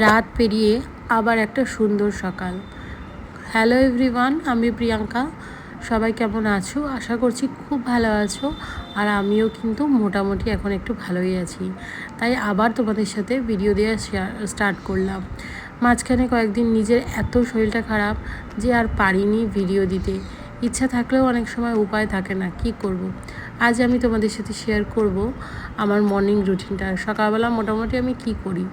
রাত পেরিয়ে আবার একটা সুন্দর সকাল। হ্যালো এভরিওয়ান, আমি প্রিয়াঙ্কা। সবাই কেমন আছো? আশা করছি খুব ভালো আছো। আর আমিও কিন্তু মোটামুটি এখন একটু ভালোই আছি, তাই আবার তোমাদের সাথে ভিডিও দেওয়া স্টার্ট করলাম। মাঝখানে কয়েকদিন নিজের এত শরীরটা খারাপ যে আর পারিনি ভিডিও দিতে। ইচ্ছা থাকলেও অনেক সময় উপায় থাকে না, কি করব। আজ আমি তোমাদের সাথে শেয়ার করব আমার মর্নিং রুটিনটা। সকালবেলা মোটামুটি আমি কি করি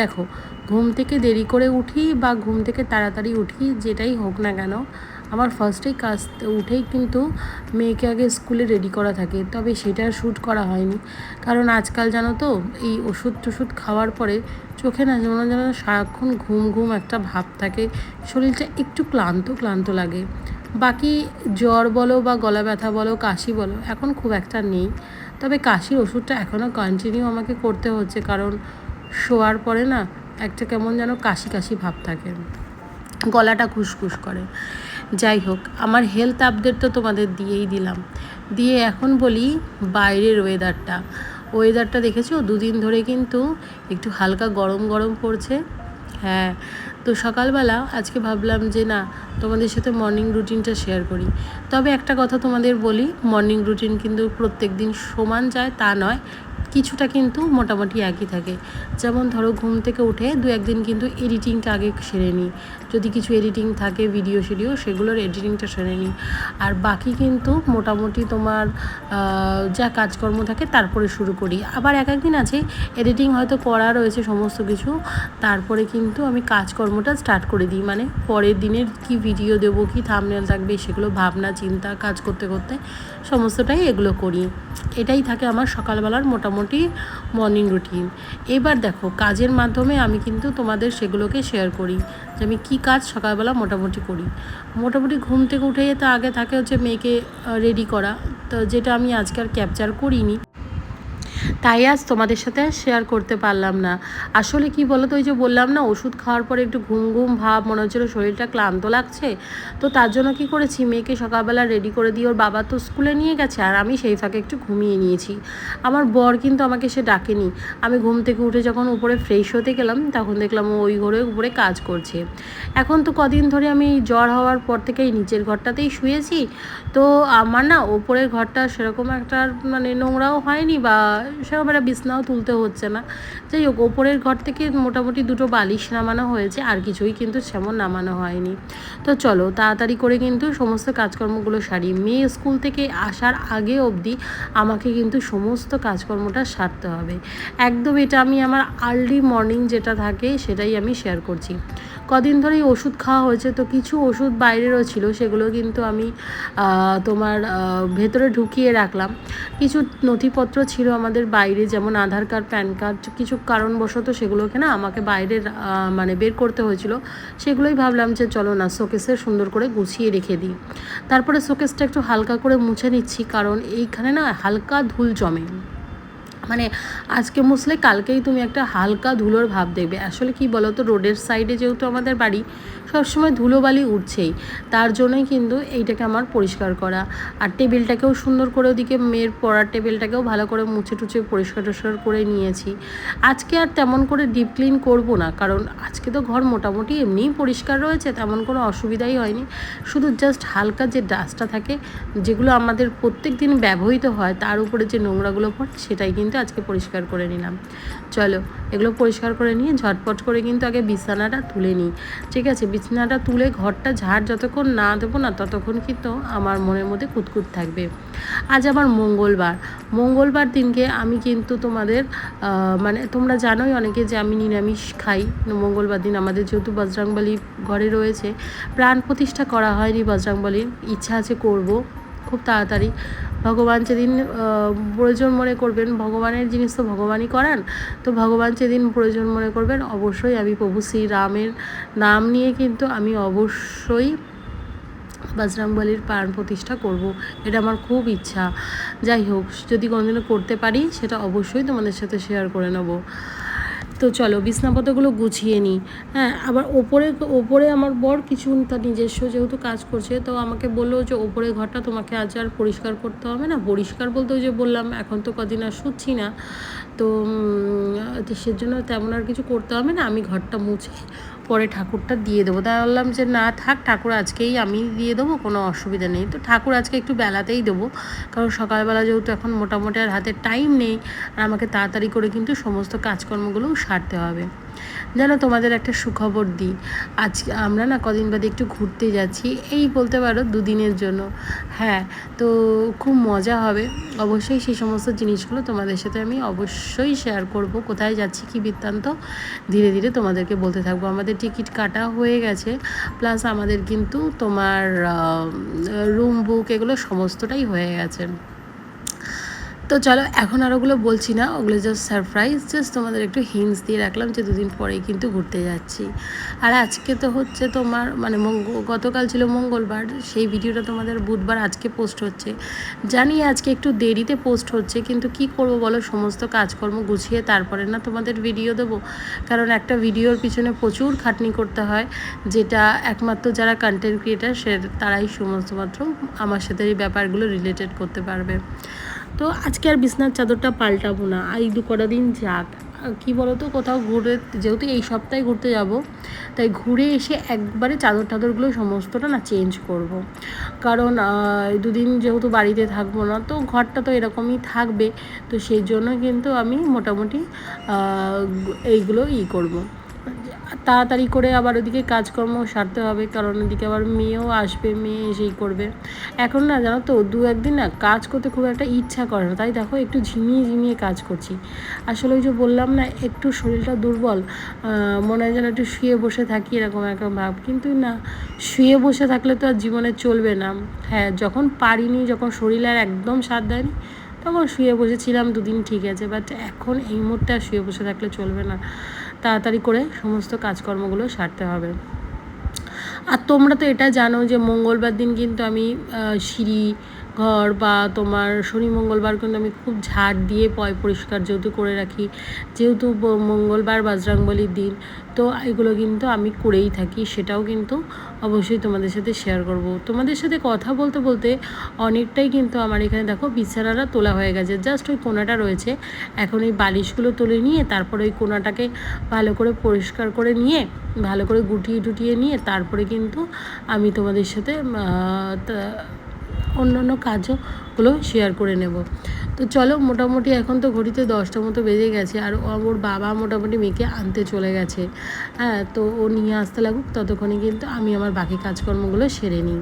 দেখো। ঘুম থেকে দেরি করে উঠি বা ঘুম থেকে তাড়াতাড়ি উঠি, যেটাই হোক না কেন, আমার ফার্স্টেই কাজ উঠেই কিন্তু মেয়েকে আগে স্কুলে রেডি করা থাকে। তবে সেটা শ্যুট করা হয়নি, কারণ আজকাল জানো তো এই ওষুধ টষুধ খাওয়ার পরে চোখে না যেন যেন সারাক্ষণ ঘুম ঘুম একটা ভাব থাকে, শরীরটা একটু ক্লান্ত ক্লান্ত লাগে। বাকি জ্বর বলো বা গলা ব্যথা বলো, কাশি বলো, এখন খুব একটা নেই। তবে কাশির ওষুধটা এখনও কন্টিনিউ আমাকে করতে হচ্ছে, কারণ শোয়ার পরে না একটা কেমন যেন কাশি কাশি ভাব থাকে, গলাটা খুসখুস করে। যাই হোক, আমার হেলথ আপডেট তো তোমাদের দিয়েই দিলাম। দিয়ে এখন বলি বাইরের ওয়েদারটা দেখেছো? দুদিন ধরে কিন্তু একটু হালকা গরম গরম পড়ছে। হ্যাঁ, তো সকালবেলা আজকে ভাবলাম যে না, তোমাদের সাথে মর্নিং রুটিনটা শেয়ার করি। তবে একটা কথা তোমাদের বলি, মর্নিং রুটিন কিন্তু প্রত্যেক দিন সমান যায় তা নয়, কিছুটা কিন্তু মোটামুটি একই থাকে। যেমন ধরো, ঘুম থেকে উঠে দু একদিন কিন্তু এডিটিংটা আগে সেরে নিই। যদি কিছু এডিটিং থাকে ভিডিও সেগুলোর এডিটিংটা সেরে নিই। আর বাকি কিন্তু মোটামুটি তোমার যা কাজকর্ম থাকে তারপরে শুরু করি। আবার এক একদিন আছে এডিটিং হয়তো করা রয়েছে সমস্ত কিছু, তারপরে কিন্তু আমি কাজকর্মটা স্টার্ট করে দিই। মানে পরের দিনের কি ভিডিও দেবো, কি থাম্বনেল থাকবে, সেগুলো ভাবনা চিন্তা কাজ করতে করতে সমস্তটাই এগুলো করি। এটাই থাকে আমার সকালবেলার মোটামুটি মর্নিং রুটিন। এবার দেখো, কাজের মাধ্যমে আমি কিন্তু তোমাদের সেগুলোকে শেয়ার করি যে আমি কী কাজ সকালবেলা মোটামুটি করি। মোটামুটি ঘুম থেকে উঠে তো আগে থাকে হচ্ছে মেয়েকে রেডি করা, তো যেটা আমি আজকে আর ক্যাপচার করিনি, তাই আজ তোমাদের সাথে শেয়ার করতে পারলাম না। আসলে কি বলো তো, ওই যে বললাম না, ওষুধ খাওয়ার পরে একটু ঘুম ঘুম ভাব, মনে হচ্ছিল শরীরটা ক্লান্ত লাগছে। তো তার জন্য কি করেছি, মেয়েকে সকালবেলা রেডি করে দিয়ে ওর বাবা তো স্কুলে নিয়ে গেছে, আর আমি সেই ফাঁকে একটু ঘুমিয়ে নিয়েছি। আমার বর কিন্তু আমাকে সে ডাকেনি। আমি ঘুম থেকে উঠে যখন উপরে ফ্রেশ হতে গেলাম, তখন দেখলাম ওই ঘরে উপরে কাজ করছে। এখন তো কদিন ধরে আমি জ্বর হওয়ার পর থেকে এই নিচের ঘরটাতেই শুয়েছি। তো আমার না ওপরের ঘরটা সেরকম একটা মানে নোংরাও হয়নি, বা সেরকম একটা বিছনাও তুলতে হচ্ছে না। যাই হোক, ওপরের ঘর থেকে মোটামুটি দুটো বালিশ নামানো হয়েছে, আর কিছুই কিন্তু সেমন নামানো হয়নি। তো চলো তাড়াতাড়ি করে কিন্তু সমস্ত কাজকর্মগুলো সারি। মেয়ে স্কুল থেকে আসার আগে অবধি আমাকে কিন্তু সমস্ত কাজকর্মটা সারতে হবে একদম। এটা আমি আমার আর্লি মর্নিং যেটা থাকে সেটাই আমি শেয়ার করছি। কদিন ধরেই ওষুধ খাওয়া হয়েছে, তো কিছু ওষুধ বাইরেরও ছিল, সেগুলো কিন্তু আমি তোমার ভেতরে ঢুকিয়ে রাখলাম। কিছু নথিপত্র ছিল আমাদের বাইরে, যেমন আধার কার্ড, প্যান কার্ড, কিছু কারণবশত সেগুলোকে না আমাকে বাইরে মানে বের করতে হয়েছিল। সেগুলোই ভাবলাম যে চলো না শোকেসে সুন্দর করে গুছিয়ে রেখে দিই। তারপরে শোকেসটা একটু হালকা করে মুছে নিচ্ছি, কারণ এইখানে না হালকা ধুল জমে। মানে আজকে মুছলে কালকেই তুমি একটা হালকা ধুলোর ভাব দেখবে। আসলে কি বলো তো, রোডের সাইডে যেহেতু আমাদের বাড়ি, সবসময় ধুলোবালি উঠছেই। তার জন্যই কিন্তু এইটাকে আমার পরিষ্কার করা। আর টেবিলটাকেও সুন্দর করে, ওদিকে মেয়ের পড়ার টেবিলটাকেও ভালো করে মুছে টুছে পরিষ্কার টরিষ্কার করে নিয়েছি। আজকে আর তেমন করে ডিপ ক্লিন করবো না, কারণ আজকে তো ঘর মোটামুটি এমনিই পরিষ্কার রয়েছে, তেমন কোনো অসুবিধাই হয়নি। শুধু জাস্ট হালকা যে ডাস্টটা থাকে, যেগুলো আমাদের প্রত্যেক দিন ব্যবহৃত হয়, তার উপরে যে নোংরাগুলো পড়ে, সেটাই কিন্তু আজকে পরিষ্কার করে নিলাম। চলো এগুলো পরিষ্কার করে নিয়ে ঝটপট করে কিন্তু আগে বিছানাটা তুলে নিই। ঠিক আছে, বিছানাটা তুলে ঘরটা ঝাড় যতক্ষণ না দেবো না, ততক্ষণ কিন্তু আমার মনের মধ্যে কুতকুত থাকবে। আজ আমার মঙ্গলবার দিনকে আমি কিন্তু তোমাদের মানে তোমরা জানোই অনেকে যে আমি নিরামিষ খাই। মঙ্গলবার দিন আমাদের যেহেতু বজরংবলী ঘরে রয়েছে, প্রাণ প্রতিষ্ঠা করা হয়নি বজরংবলীর, ইচ্ছা আছে করব খুব তাড়াতাড়ি। ভগবান যেদিন প্রয়োজন মনে করবেন, ভগবানের জিনিস তো ভগবানই করান, তো ভগবান যেদিন প্রয়োজন মনে করবেন, অবশ্যই আমি প্রভু শ্রীরামের নাম নিয়ে কিন্তু আমি অবশ্যই বজরংবলীর প্রাণ প্রতিষ্ঠা করব। এটা আমার খুব ইচ্ছা। যাই হোক, যদি কোনোদিনও করতে পারি সেটা অবশ্যই তোমাদের সাথে শেয়ার করে নেব। তো চলো বিছনাপত্রগুলো গুছিয়ে নিই। হ্যাঁ, আবার ওপরে আমার বর কিছু তার নিজস্ব যেহেতু কাজ করছে, তো আমাকে বললো যে ওপরের ঘরটা তোমাকে আজ আর পরিষ্কার করতে হবে না। পরিষ্কার বলতে ওই যে বললাম, এখন তো কদিন আর শুচ্ছি না, তো সেজন্য তেমন আর কিছু করতে হবে না, আমি ঘরটা মুছে পরে ঠাকুরটা দিয়ে দেবো। তাই বললাম যে না থাক, ঠাকুর আজকেই আমি দিয়ে দেবো, কোনো অসুবিধা নেই। তো ঠাকুর আজকে একটু বেলাতেই দেবো, কারণ সকালবেলা যেহেতু এখন মোটামুটি আর হাতে টাইম নেই, আর আমাকে তাড়াতাড়ি করে কিন্তু সমস্ত কাজকর্মগুলোও সারতে হবে। জানো, তোমাদের একটা সুখবর দিই, আজকে আমরা না কদিন বাদে একটু ঘুরতে যাচ্ছি, এই বলতে পারো 2 দিনের জন্য। হ্যাঁ, তো খুব মজা হবে। অবশ্যই সেই সমস্ত জিনিসগুলো তোমাদের সাথে আমি অবশ্যই শেয়ার করব, কোথায় যাচ্ছি কী বৃত্তান্ত ধীরে ধীরে তোমাদেরকে বলতে থাকবো। আমাদের টিকিট কাটা হয়ে গেছে, প্লাস আমাদের কিন্তু তোমার রুম বুক এগুলো সমস্তটাই হয়ে গেছে। তো চলো, এখন আর ওগুলো বলছি না, ওগুলো জাস্ট সারপ্রাইজ, জাস্ট তোমাদের একটু হিন্টস দিয়ে রাখলাম যে 2 দিন পরেই কিন্তু ঘুরতে যাচ্ছি। আর আজকে তো হচ্ছে তোমার মানে গতকাল ছিল মঙ্গলবার, সেই ভিডিওটা তোমাদের বুধবার আজকে পোস্ট হচ্ছে। জানি আজকে একটু দেরিতে পোস্ট হচ্ছে, কিন্তু কি করব বলো, সমস্ত কাজকর্ম গুছিয়ে তারপরে না তোমাদের ভিডিও দেবো, কারণ একটা ভিডিওর পিছনে প্রচুর খাটনি করতে হয়, যেটা একমাত্র যারা কন্টেন্ট ক্রিয়েটার তারাই সমস্ত মাত্র আমার সাথে এই ব্যাপারগুলো রিলেটেড করতে পারবে। তো আজকে আর বিছনার চাদরটা পাল্টাবো না, আর এই কটা দিন যাক। কী বলো তো, কোথাও ঘুরে, যেহেতু এই সপ্তাহে ঘুরতে যাব, তাই ঘুরে এসে একবারে চাদর টাদরগুলো সমস্তটা না চেঞ্জ করব। কারণ 2 দিন যেহেতু বাড়িতে থাকবো না, তো ঘরটা তো এরকমই থাকবে, তো সেই জন্য কিন্তু আমি মোটামুটি এইগুলো করব। তাড়াতাড়ি করে আবার ওদিকে কাজকর্ম সারতে হবে, কারণ ওদিকে আবার মেয়েও আসবে, মেয়ে এসেই করবে। এখন না জানো তো, 2-1 দিন না কাজ করতে খুব একটা ইচ্ছা করে না, তাই দেখো একটু ঝিমিয়ে ঝিমিয়ে কাজ করছি। আসলে ওই যে বললাম না, একটু শরীরটা দুর্বল, মনে হয় যেন একটু শুয়ে বসে থাকি এরকম একটা ভাব, কিন্তু না, শুয়ে বসে থাকলে তো আর জীবনে চলবে না। হ্যাঁ, যখন পারিনি, যখন শরীর আর একদম সাথ দেয়নি, তখন শুয়ে বসেছিলাম 2 দিন, ঠিক আছে, বাট এখন এই মুহূর্তে আর শুয়ে বসে থাকলে চলবে না, তাড়াতাড়ি করে সমস্ত কাজকর্মগুলো সারতে হবে। আর তোমরা তো এটা জানো যে মঙ্গলবার দিন কিন্তু আমি সিঁড়ি ঘর বা তোমার শনি মঙ্গলবার কিন্তু আমি খুব ঝাড় দিয়ে পরিষ্কার যেহেতু করে রাখি, যেহেতু মঙ্গলবার বজরংবলির দিন, তো এগুলো কিন্তু আমি করেই থাকি। সেটাও কিন্তু অবশ্যই তোমাদের সাথে শেয়ার করব। তোমাদের সাথে কথা বলতে বলতে অনেকটাই কিন্তু আমার এখানে দেখো বিছানাটা তোলা হয়ে গেছে, জাস্ট ওই কোণাটা রয়েছে। এখন এই বালিশগুলো তুলে নিয়ে তারপরে ওই কোণাটাকে ভালো করে পরিষ্কার করে নিয়ে, ভালো করে গুটিয়ে টুটিয়ে নিয়ে তারপরে কিন্তু আমি তোমাদের সাথে অন্য কাজগুলো শেয়ার করে নেব। তো চলো, মোটামুটি এখন তো ঘড়িতে 10টা মতো বেজে গেছে, আর ওর বাবা মোটামুটি মেয়েকে আনতে চলে গেছে। হ্যাঁ, তো ও নিয়ে আসতে লাগুক, ততক্ষণে কিন্তু আমি আমার বাকি কাজকর্মগুলো সেরে নিই।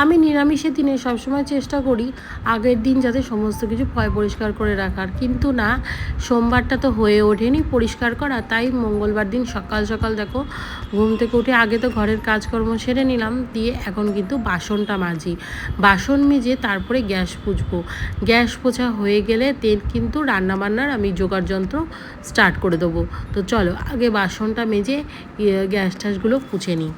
আমি নিরামিষের দিনে সবসময় চেষ্টা করি আগের দিন যাতে সমস্ত কিছু পরিষ্কার করে রাখার, কিন্তু না, সোমবারটা তো হয়ে ওঠেনি পরিষ্কার করা, তাই মঙ্গলবার দিন সকাল সকাল দেখো ঘুম থেকে উঠে আগে তো ঘরের কাজকর্ম সেরে নিলাম, দিয়ে এখন কিন্তু বাসনটা মাজি। বাসন মেজে তারপরে গ্যাস পুছবো। গ্যাস পোছা হয়ে গেলে তেল কিন্তু রান্নাবান্নার আমি জোগাড় যন্ত্র স্টার্ট করে দেবো। তো চলো আগে বাসনটা মেজে গ্যাস ট্যাসগুলো পুছে নিই।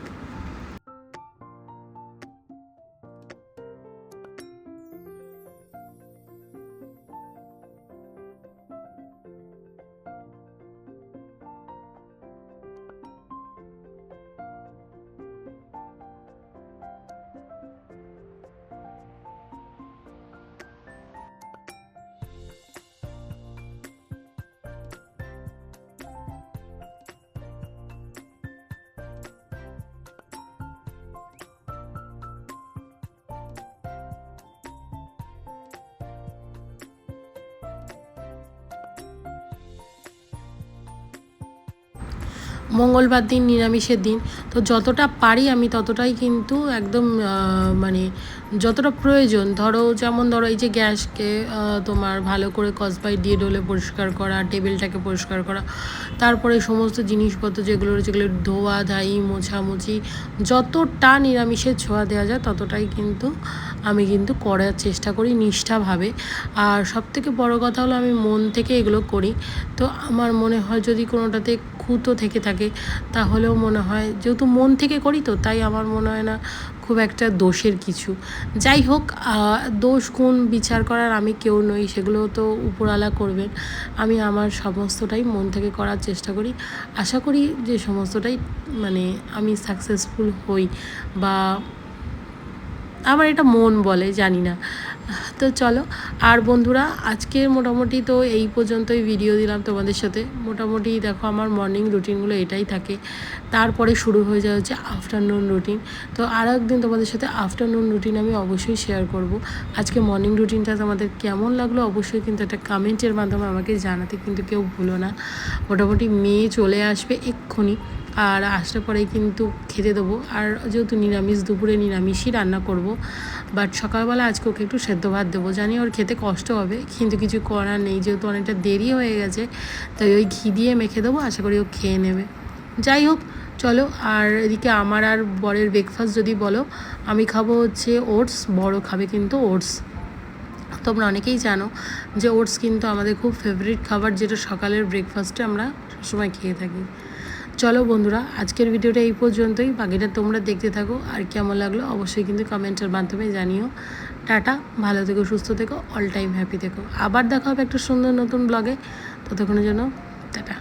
মঙ্গলবার দিন নিরামিষের দিন, তো যতটা পারি আমি ততটাই কিন্তু একদম মানে যতটা প্রয়োজন, যেমন ধরো এই যে গ্যাসকে তোমার ভালো করে কসবাইট দিয়ে ডলে পরিষ্কার করা, টেবিলটাকে পরিষ্কার করা, তারপরে সমস্ত জিনিসপত্র যেগুলো ধোয়া ধাই মোছামুছি, যতটা নিরামিষের ছোঁয়া দেওয়া যায় ততটাই কিন্তু আমি কিন্তু করার চেষ্টা করি নিষ্ঠাভাবে। আর সবথেকে বড় কথা হলো আমি মন থেকে এগুলো করি। তো আমার মনে হয় যদি কোনোটাতে খুঁতো থেকে থাকে তাহলেও মনে হয়, যেহেতু মন থেকে করি তো তাই আমার মনে হয় না খুব একটা দোষের কিছু। যাই হোক, দোষ গুণ বিচার করার আমি কেউ নই, সেগুলো তো উপরওয়ালা করবেন। আমি আমার সমস্তটাই মন থেকে করার চেষ্টা করি, আশা করি যে সমস্তটাই মানে আমি সাকসেসফুল হই, বা আমার এটা মন বলে, জানি না। তো চলো, আর বন্ধুরা আজকের মোটামুটি তো এই পর্যন্তই ভিডিও দিলাম তোমাদের সাথে। মোটামুটি দেখো আমার মর্নিং রুটিনগুলো এটাই থাকে, তারপরে শুরু হয়ে যায় হচ্ছে আফটারনুন রুটিন। তো আর একদিন তোমাদের সাথে আফটারনুন রুটিন আমি অবশ্যই শেয়ার করব। আজকে মর্নিং রুটিনটা তোমাদের কেমন লাগলো অবশ্যই কিন্তু একটা কমেন্টের মাধ্যমে আমাকে জানাতে কিন্তু কেউ ভুলো না। মোটামুটি মেয়ে চলে আসবে এক্ষুনি, আর আসলে পরেই কিন্তু খেতে দেবো। আর যেহেতু নিরামিষ, দুপুরে নিরামিষই রান্না করব, বাট সকালবেলা আজকে ওকে একটু সেদ্ধ ভাত দেবো। জানি ওর খেতে কষ্ট হবে, কিন্তু কিছু করার নেই, যেহেতু অনেকটা দেরি হয়ে গেছে, তাই ওই ঘি দিয়ে মেখে দেবো, আশা করি ও খেয়ে নেবে। যাই হোক চলো, আর এদিকে আমার আর বরের ব্রেকফাস্ট যদি বলো, আমি খাবো হচ্ছে ওটস, বড় খাবে কিন্তু ওটস। তোমরা অনেকেই জানো যে ওটস কিন্তু আমাদের খুব ফেভারিট খাবার, যেটা সকালের ব্রেকফাস্টে আমরা সবসময় খেয়ে থাকি। চলো বন্ধুরা, আজকের ভিডিওটা এই পর্যন্তই, বাকিটা তোমরা দেখতে থাকো, আর কেমন লাগলো অবশ্যই কিন্তু কমেন্টের মাধ্যমে জানিও। টাটা, ভালো থেকো, সুস্থ থেকো, অল টাইম হ্যাপি থেকো। আবার দেখা হবে একটা সুন্দর নতুন ব্লগে, ততক্ষণের জন্য টাটা।